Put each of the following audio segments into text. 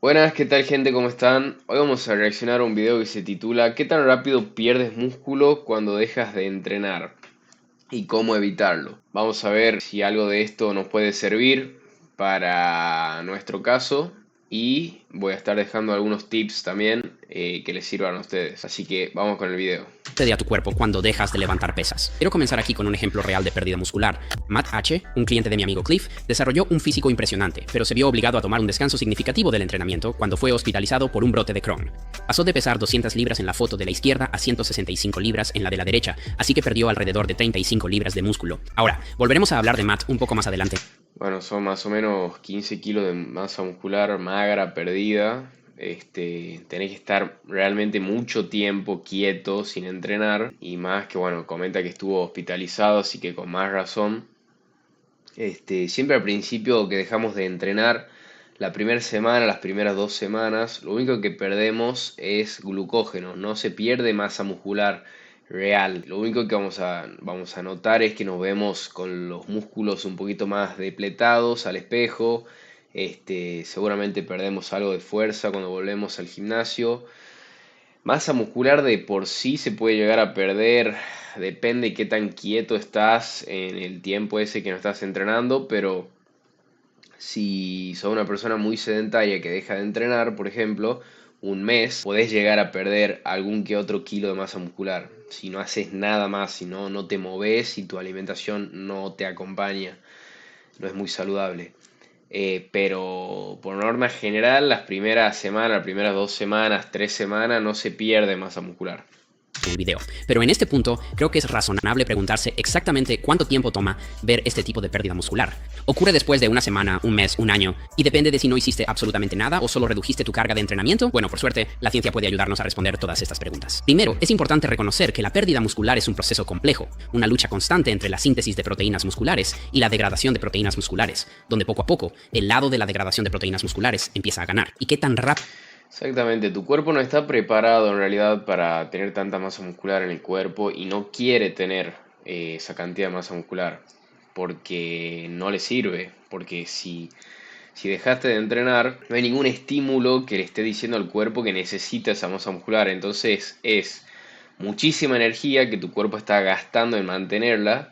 Buenas, ¿qué tal gente? ¿Cómo están? Hoy vamos a reaccionar a un video que se titula ¿Qué tan rápido pierdes músculo cuando dejas de entrenar? Y cómo evitarlo. Vamos a ver si algo de esto nos puede servir para nuestro caso y voy a estar dejando algunos tips también que les sirvan a ustedes. Así que vamos con el video. Sucede a tu cuerpo cuando dejas de levantar pesas. Quiero comenzar aquí con un ejemplo real de pérdida muscular. Matt H., un cliente de mi amigo Cliff, desarrolló un físico impresionante, pero se vio obligado a tomar un descanso significativo del entrenamiento cuando fue hospitalizado por un brote de Crohn. Pasó de pesar 200 libras en la foto de la izquierda a 165 libras en la de la derecha, así que perdió alrededor de 35 libras de músculo. Ahora, volveremos a hablar de Matt un poco más adelante. Bueno, son más o menos 15 kilos de masa muscular magra, perdida. Tenés que estar realmente mucho tiempo quieto, sin entrenar. Y más que, bueno, comenta que estuvo hospitalizado, así que con más razón. Siempre al principio que dejamos de entrenar, la primera semana, las primeras 2 semanas, lo único que perdemos es glucógeno, no se pierde masa muscular real. Lo único que vamos a notar es que nos vemos con los músculos un poquito más depletados al espejo. Seguramente perdemos algo de fuerza cuando volvemos al gimnasio. Masa muscular de por sí se puede llegar a perder, depende qué tan quieto estás en el tiempo ese que no estás entrenando, pero si sos una persona muy sedentaria que deja de entrenar, por ejemplo, un mes, podés llegar a perder algún que otro kilo de masa muscular. Si no haces nada más, si no te moves y tu alimentación no te acompaña, no es muy saludable. Pero por norma general, las primeras semanas, las primeras 2 semanas, 3 semanas, no se pierde masa muscular. En el video. Pero en este punto, creo que es razonable preguntarse exactamente cuánto tiempo toma ver este tipo de pérdida muscular. Ocurre después de una semana, un mes, un año, y depende de si no hiciste absolutamente nada o solo redujiste tu carga de entrenamiento. Bueno, por suerte, la ciencia puede ayudarnos a responder todas estas preguntas. Primero, es importante reconocer que la pérdida muscular es un proceso complejo, una lucha constante entre la síntesis de proteínas musculares y la degradación de proteínas musculares, donde poco a poco, el lado de la degradación de proteínas musculares empieza a ganar. ¿Y qué tan rápido? Exactamente, tu cuerpo no está preparado en realidad para tener tanta masa muscular en el cuerpo y no quiere tener esa cantidad de masa muscular porque no le sirve, porque si dejaste de entrenar no hay ningún estímulo que le esté diciendo al cuerpo que necesita esa masa muscular, entonces es muchísima energía que tu cuerpo está gastando en mantenerla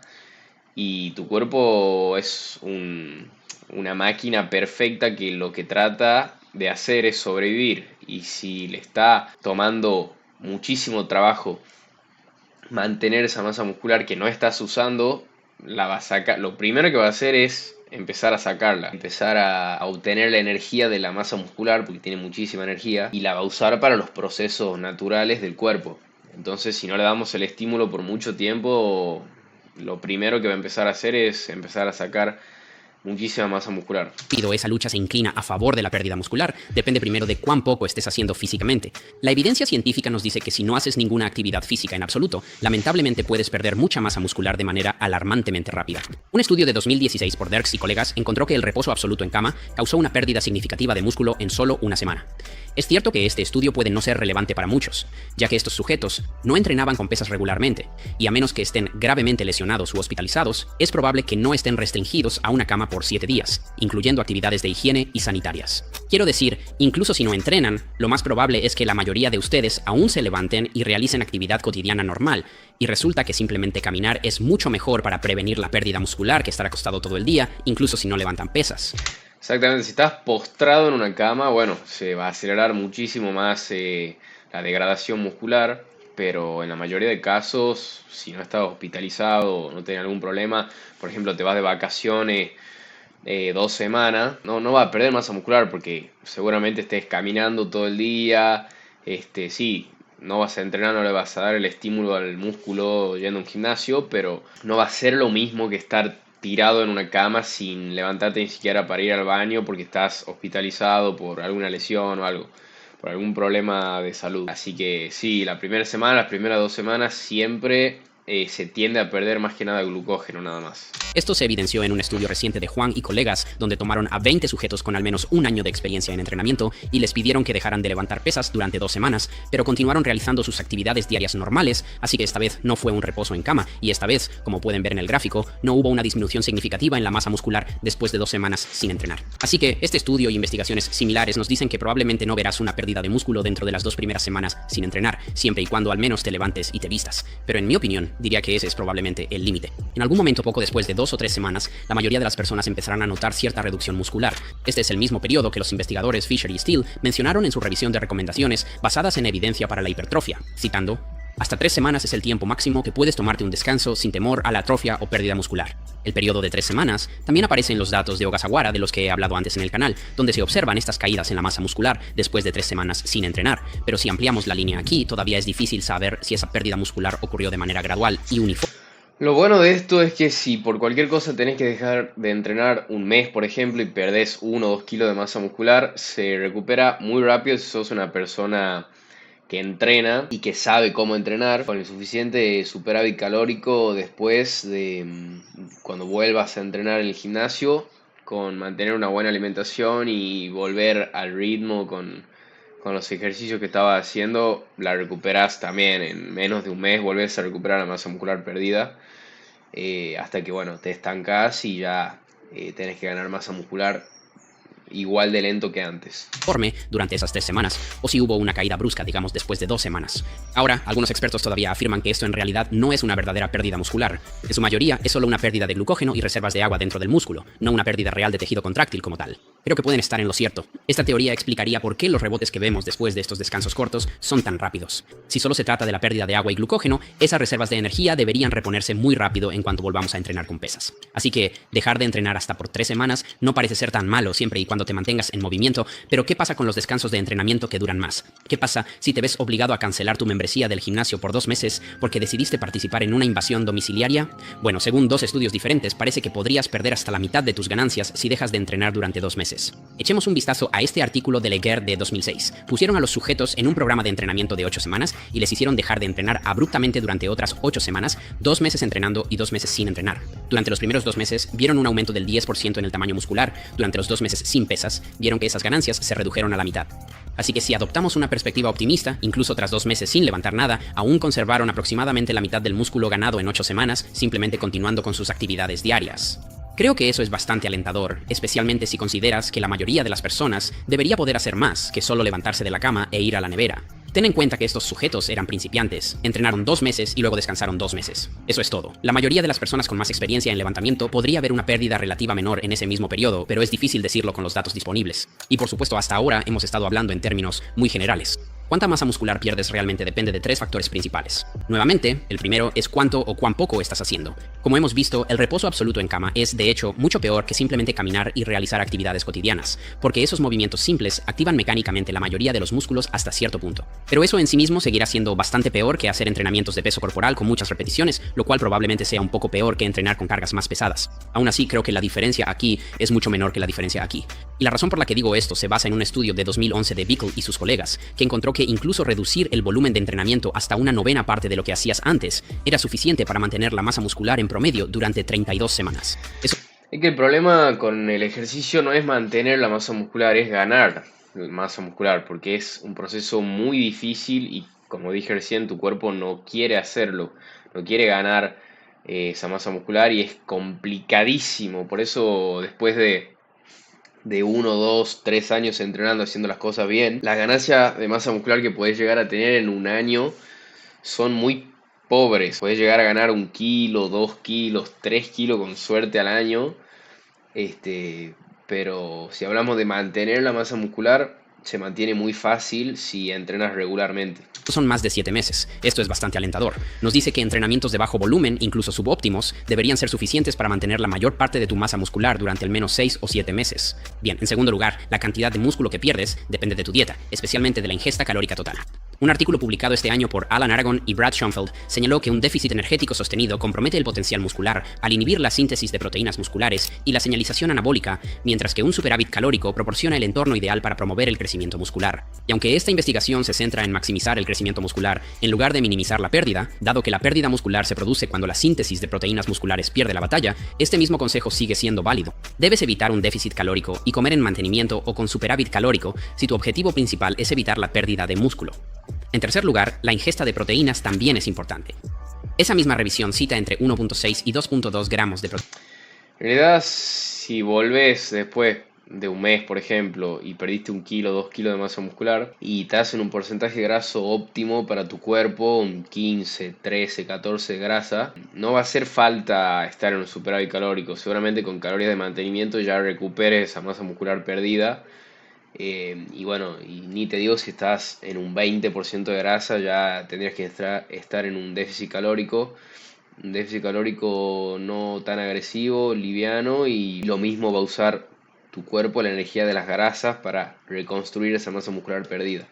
y tu cuerpo es una máquina perfecta que lo que trata de hacer es sobrevivir. Y si le está tomando muchísimo trabajo mantener esa masa muscular que no estás usando, la va a sacar. Lo primero que va a hacer es empezar a sacarla, empezar a obtener la energía de la masa muscular, porque tiene muchísima energía, y la va a usar para los procesos naturales del cuerpo. Entonces, si no le damos el estímulo por mucho tiempo, lo primero que va a empezar a hacer es empezar a sacar muchísima masa muscular. Esa lucha se inclina a favor de la pérdida muscular depende primero de cuán poco estés haciendo físicamente. La evidencia científica nos dice que si no haces ninguna actividad física en absoluto, lamentablemente puedes perder mucha masa muscular de manera alarmantemente rápida. Un estudio de 2016 por Derks y colegas encontró que el reposo absoluto en cama causó una pérdida significativa de músculo en solo una semana. Es cierto que este estudio puede no ser relevante para muchos, ya que estos sujetos no entrenaban con pesas regularmente, y a menos que estén gravemente lesionados u hospitalizados, es probable que no estén restringidos a una cama por 7 días, incluyendo actividades de higiene y sanitarias. Quiero decir, incluso si no entrenan, lo más probable es que la mayoría de ustedes aún se levanten y realicen actividad cotidiana normal, y resulta que simplemente caminar es mucho mejor para prevenir la pérdida muscular que estar acostado todo el día, incluso si no levantan pesas. Exactamente, si estás postrado en una cama, bueno, se va a acelerar muchísimo más la degradación muscular, pero en la mayoría de casos, si no estás hospitalizado o no tenés algún problema, por ejemplo, te vas de vacaciones 2 semanas, no va a perder masa muscular porque seguramente estés caminando todo el día, sí, no vas a entrenar, no le vas a dar el estímulo al músculo yendo a un gimnasio, pero no va a ser lo mismo que estar tirado en una cama sin levantarte ni siquiera para ir al baño porque estás hospitalizado por alguna lesión o algo, por algún problema de salud. Así que sí, la primera semana, las primeras 2 semanas siempre se tiende a perder más que nada glucógeno nada más. Esto se evidenció en un estudio reciente de Juan y colegas, donde tomaron a 20 sujetos con al menos un año de experiencia en entrenamiento y les pidieron que dejaran de levantar pesas durante 2 semanas, pero continuaron realizando sus actividades diarias normales, así que esta vez no fue un reposo en cama, y esta vez, como pueden ver en el gráfico, no hubo una disminución significativa en la masa muscular después de 2 semanas sin entrenar. Así que este estudio y investigaciones similares nos dicen que probablemente no verás una pérdida de músculo dentro de las 2 primeras semanas sin entrenar, siempre y cuando al menos te levantes y te vistas. Pero en mi opinión, diría que ese es probablemente el límite. En algún momento poco después de 2 o 3 semanas, la mayoría de las personas empezarán a notar cierta reducción muscular. Este es el mismo periodo que los investigadores Fisher y Steele mencionaron en su revisión de recomendaciones basadas en evidencia para la hipertrofia, citando: hasta 3 semanas es el tiempo máximo que puedes tomarte un descanso sin temor a la atrofia o pérdida muscular. El periodo de 3 semanas también aparece en los datos de Ogasawara de los que he hablado antes en el canal, donde se observan estas caídas en la masa muscular después de 3 semanas sin entrenar. Pero si ampliamos la línea aquí, todavía es difícil saber si esa pérdida muscular ocurrió de manera gradual y uniforme. Lo bueno de esto es que si por cualquier cosa tenés que dejar de entrenar un mes, por ejemplo, y perdés 1 o 2 kilos de masa muscular, se recupera muy rápido si sos una persona que entrena y que sabe cómo entrenar, con el suficiente superávit calórico después de cuando vuelvas a entrenar en el gimnasio, con mantener una buena alimentación y volver al ritmo con los ejercicios que estaba haciendo, la recuperas también. En menos de un mes volvés a recuperar la masa muscular perdida, hasta que bueno, te estancás y ya tenés que ganar masa muscular igual de lento que antes. Durante esas 3 semanas, o si hubo una caída brusca, digamos, después de 2 semanas. Ahora, algunos expertos todavía afirman que esto en realidad no es una verdadera pérdida muscular. En su mayoría, es solo una pérdida de glucógeno y reservas de agua dentro del músculo, no una pérdida real de tejido contráctil como tal. Creo que pueden estar en lo cierto. Esta teoría explicaría por qué los rebotes que vemos después de estos descansos cortos son tan rápidos. Si solo se trata de la pérdida de agua y glucógeno, esas reservas de energía deberían reponerse muy rápido en cuanto volvamos a entrenar con pesas. Así que, dejar de entrenar hasta por 3 semanas no parece ser tan malo siempre y cuando te mantengas en movimiento, pero ¿qué pasa con los descansos de entrenamiento que duran más? ¿Qué pasa si te ves obligado a cancelar tu membresía del gimnasio por 2 meses porque decidiste participar en una invasión domiciliaria? Bueno, según 2 estudios diferentes, parece que podrías perder hasta la mitad de tus ganancias si dejas de entrenar durante 2 meses. Echemos un vistazo a este artículo de Leguer de 2006. Pusieron a los sujetos en un programa de entrenamiento de 8 semanas y les hicieron dejar de entrenar abruptamente durante otras 8 semanas, 2 meses entrenando y 2 meses sin entrenar. Durante los primeros 2 meses vieron un aumento del 10% en el tamaño muscular. Durante los 2 meses sin pesas, vieron que esas ganancias se redujeron a la mitad. Así que si adoptamos una perspectiva optimista, incluso tras 2 meses sin levantar nada, aún conservaron aproximadamente la mitad del músculo ganado en 8 semanas, simplemente continuando con sus actividades diarias. Creo que eso es bastante alentador, especialmente si consideras que la mayoría de las personas debería poder hacer más que solo levantarse de la cama e ir a la nevera. Ten en cuenta que estos sujetos eran principiantes, entrenaron 2 meses y luego descansaron 2 meses. Eso es todo. La mayoría de las personas con más experiencia en levantamiento podría ver una pérdida relativa menor en ese mismo periodo, pero es difícil decirlo con los datos disponibles. Y por supuesto, hasta ahora hemos estado hablando en términos muy generales. Cuánta masa muscular pierdes realmente depende de 3 factores principales. Nuevamente, el primero es cuánto o cuán poco estás haciendo. Como hemos visto, el reposo absoluto en cama es, de hecho, mucho peor que simplemente caminar y realizar actividades cotidianas, porque esos movimientos simples activan mecánicamente la mayoría de los músculos hasta cierto punto. Pero eso en sí mismo seguirá siendo bastante peor que hacer entrenamientos de peso corporal con muchas repeticiones, lo cual probablemente sea un poco peor que entrenar con cargas más pesadas. Aún así, creo que la diferencia aquí es mucho menor que la diferencia aquí. Y la razón por la que digo esto se basa en un estudio de 2011 de Bickel y sus colegas, que encontró que incluso reducir el volumen de entrenamiento hasta una 9ª parte de lo que hacías antes era suficiente para mantener la masa muscular en promedio durante 32 semanas. Es que el problema con el ejercicio no es mantener la masa muscular, es ganar masa muscular, porque es un proceso muy difícil y, como dije recién, tu cuerpo no quiere hacerlo, no quiere ganar esa masa muscular y es complicadísimo. Por eso, después de 1, 2, 3 años entrenando, haciendo las cosas bien, las ganancias de masa muscular que podés llegar a tener en un año son muy pobres. Podés llegar a ganar 1 kilo, 2 kilos, 3 kilos con suerte al año. Pero si hablamos de mantener la masa muscular, se mantiene muy fácil si entrenas regularmente. Son más de 7 meses. Esto es bastante alentador. Nos dice que entrenamientos de bajo volumen, incluso subóptimos, deberían ser suficientes para mantener la mayor parte de tu masa muscular durante al menos 6 o 7 meses. Bien, en segundo lugar, la cantidad de músculo que pierdes depende de tu dieta, especialmente de la ingesta calórica total. Un artículo publicado este año por Alan Aragon y Brad Schoenfeld señaló que un déficit energético sostenido compromete el potencial muscular al inhibir la síntesis de proteínas musculares y la señalización anabólica, mientras que un superávit calórico proporciona el entorno ideal para promover el crecimiento muscular. Y aunque esta investigación se centra en maximizar el crecimiento muscular en lugar de minimizar la pérdida, dado que la pérdida muscular se produce cuando la síntesis de proteínas musculares pierde la batalla, este mismo consejo sigue siendo válido. Debes evitar un déficit calórico y comer en mantenimiento o con superávit calórico si tu objetivo principal es evitar la pérdida de músculo. En tercer lugar, la ingesta de proteínas también es importante. Esa misma revisión cita entre 1.6 y 2.2 gramos de proteínas. En realidad, si volvés después de un mes, por ejemplo, y perdiste 1 kilo, 2 kilos de masa muscular y te hacen un porcentaje graso óptimo para tu cuerpo, un 15, 13, 14 de grasa, no va a hacer falta estar en un superávit calórico. Seguramente con calorías de mantenimiento ya recuperes esa masa muscular perdida. Y bueno, y ni te digo si estás en un 20% de grasa, ya tendrías que estar en un déficit calórico. Un déficit calórico no tan agresivo, liviano, y lo mismo va a usar tu cuerpo la energía de las grasas para reconstruir esa masa muscular perdida.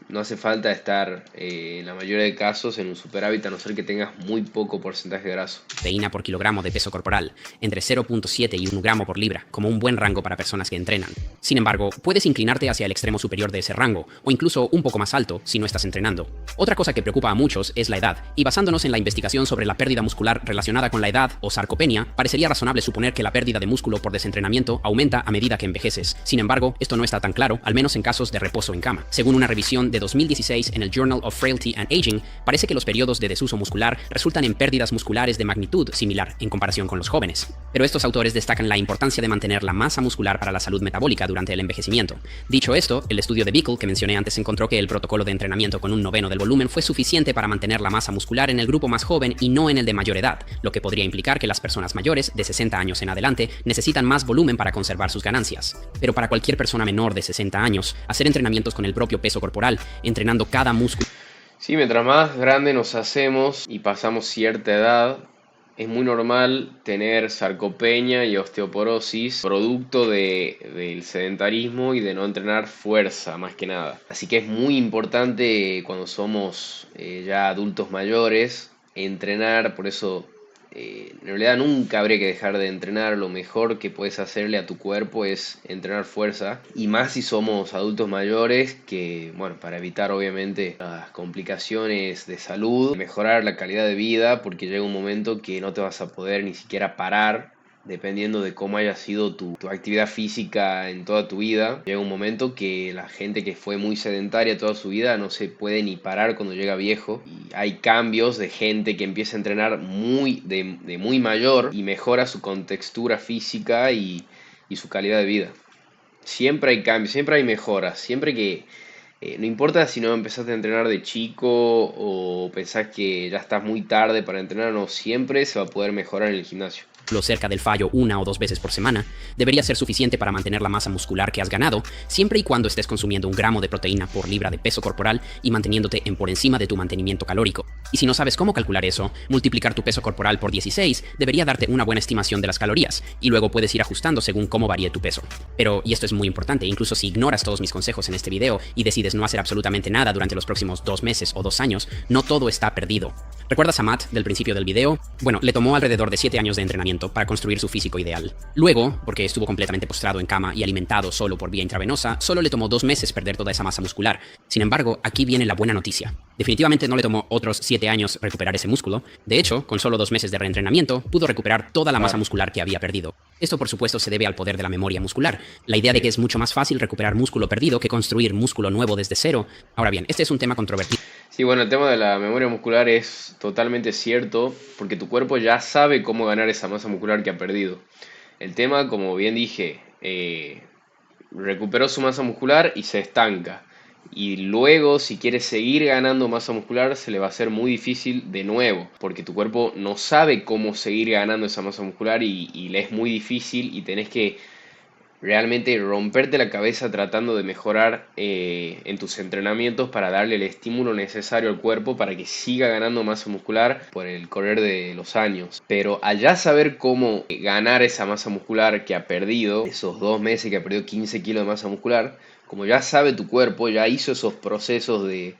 No hace falta estar en la mayoría de casos en un superávit, a no ser que tengas muy poco porcentaje de graso. Proteína por kilogramo de peso corporal, entre 0.7 y 1 gramo por libra, como un buen rango para personas que entrenan. Sin embargo, puedes inclinarte hacia el extremo superior de ese rango, o incluso un poco más alto si no estás entrenando. Otra cosa que preocupa a muchos es la edad, y basándonos en la investigación sobre la pérdida muscular relacionada con la edad o sarcopenia, parecería razonable suponer que la pérdida de músculo por desentrenamiento aumenta a medida que envejeces. Sin embargo, esto no está tan claro, al menos en casos de reposo en cama. Según una revisión de 2016 en el Journal of Frailty and Aging, parece que los periodos de desuso muscular resultan en pérdidas musculares de magnitud similar en comparación con los jóvenes. Pero estos autores destacan la importancia de mantener la masa muscular para la salud metabólica durante el envejecimiento. Dicho esto, el estudio de Bickel que mencioné antes encontró que el protocolo de entrenamiento con 1/9 del volumen fue suficiente para mantener la masa muscular en el grupo más joven y no en el de mayor edad, lo que podría implicar que las personas mayores, de 60 años en adelante, necesitan más volumen para conservar sus ganancias. Pero para cualquier persona menor de 60 años, hacer entrenamientos con el propio peso corporal, entrenando cada músculo. Sí, mientras más grande nos hacemos y pasamos cierta edad, es muy normal tener sarcopenia y osteoporosis, producto del sedentarismo y de no entrenar fuerza, más que nada. Así que es muy importante cuando somos ya adultos mayores entrenar. Por eso en realidad nunca habría que dejar de entrenar. Lo mejor que puedes hacerle a tu cuerpo es entrenar fuerza, y más si somos adultos mayores, que bueno, para evitar obviamente las complicaciones de salud, mejorar la calidad de vida, porque llega un momento que no te vas a poder ni siquiera parar. Dependiendo de cómo haya sido tu actividad física en toda tu vida, llega un momento que la gente que fue muy sedentaria toda su vida no se puede ni parar cuando llega viejo. Y hay cambios de gente que empieza a entrenar de muy mayor y mejora su contextura física y su calidad de vida. Siempre hay cambios, siempre hay mejoras, siempre que... no importa si no empezaste a entrenar de chico o pensás que ya estás muy tarde para entrenar, no, siempre se va a poder mejorar en el gimnasio. Cerca del fallo 1 o 2 veces por semana, debería ser suficiente para mantener la masa muscular que has ganado, siempre y cuando estés consumiendo 1 gramo de proteína por libra de peso corporal y manteniéndote en por encima de tu mantenimiento calórico. Y si no sabes cómo calcular eso, multiplicar tu peso corporal por 16 debería darte una buena estimación de las calorías, y luego puedes ir ajustando según cómo varíe tu peso. Pero, y esto es muy importante, incluso si ignoras todos mis consejos en este video y decides no hacer absolutamente nada durante los próximos 2 meses o 2 años, no todo está perdido. ¿Recuerdas a Matt del principio del video? Bueno, le tomó alrededor de 7 años de entrenamiento para construir su físico ideal. Luego, porque estuvo completamente postrado en cama y alimentado solo por vía intravenosa, solo le tomó 2 meses perder toda esa masa muscular. Sin embargo, aquí viene la buena noticia. Definitivamente no le tomó otros 7 años recuperar ese músculo. De hecho, con solo 2 meses de reentrenamiento, pudo recuperar toda la masa muscular que había perdido. Esto, por supuesto, se debe al poder de la memoria muscular. La idea de que es mucho más fácil recuperar músculo perdido que construir músculo nuevo desde cero. Ahora bien, este es un tema controvertido. Sí, bueno, el tema de la memoria muscular es totalmente cierto, porque tu cuerpo ya sabe cómo ganar esa masa muscular que ha perdido. El tema, como bien dije, recuperó su masa muscular y se estanca. Y luego, si quieres seguir ganando masa muscular, se le va a hacer muy difícil de nuevo, porque tu cuerpo no sabe cómo seguir ganando esa masa muscular y le es muy difícil, y tenés que realmente romperte la cabeza tratando de mejorar en tus entrenamientos para darle el estímulo necesario al cuerpo para que siga ganando masa muscular por el correr de los años. Pero al ya saber cómo ganar esa masa muscular que ha perdido, esos 2 meses que ha perdido 15 kilos de masa muscular, como ya sabe tu cuerpo, ya hizo esos procesos de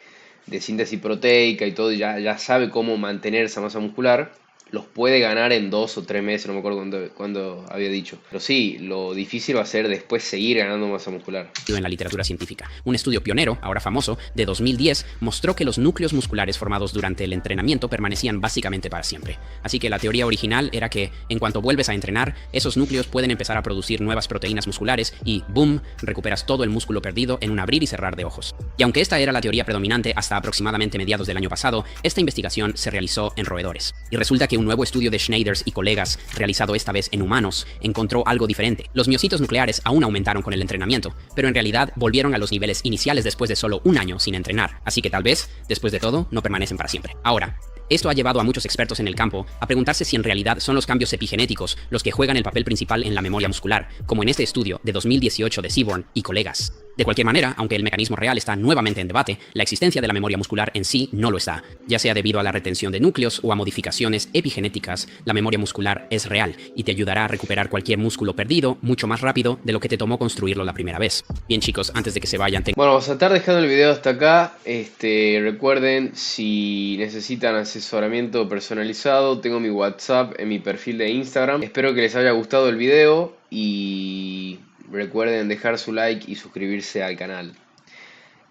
de síntesis proteica y todo, y ya sabe cómo mantener esa masa muscular, los puede ganar en 2 o 3 meses, no me acuerdo cuándo había dicho. Pero sí, lo difícil va a ser después seguir ganando masa muscular. En la literatura científica. Un estudio pionero, ahora famoso, de 2010, mostró que los núcleos musculares formados durante el entrenamiento permanecían básicamente para siempre. Así que la teoría original era que, en cuanto vuelves a entrenar, esos núcleos pueden empezar a producir nuevas proteínas musculares y, ¡boom!, recuperas todo el músculo perdido en un abrir y cerrar de ojos. Y aunque esta era la teoría predominante hasta aproximadamente mediados del año pasado, esta investigación se realizó en roedores. Y resulta que un nuevo estudio de Schneiders y colegas, realizado esta vez en humanos, encontró algo diferente. Los miocitos nucleares aún aumentaron con el entrenamiento, pero en realidad volvieron a los niveles iniciales después de solo un año sin entrenar, así que tal vez, después de todo, no permanecen para siempre. Ahora, esto ha llevado a muchos expertos en el campo a preguntarse si en realidad son los cambios epigenéticos los que juegan el papel principal en la memoria muscular, como en este estudio de 2018 de Seaborn y colegas. De cualquier manera, aunque el mecanismo real está nuevamente en debate, la existencia de la memoria muscular en sí no lo está. Ya sea debido a la retención de núcleos o a modificaciones epigenéticas, la memoria muscular es real y te ayudará a recuperar cualquier músculo perdido mucho más rápido de lo que te tomó construirlo la primera vez. Bien chicos, antes de que se vayan... Bueno, vamos a estar dejando el video hasta acá. Recuerden, si necesitan asesoramiento personalizado, tengo mi WhatsApp en mi perfil de Instagram. Espero que les haya gustado el video y recuerden dejar su like y suscribirse al canal.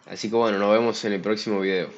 Así que bueno, nos vemos en el próximo video.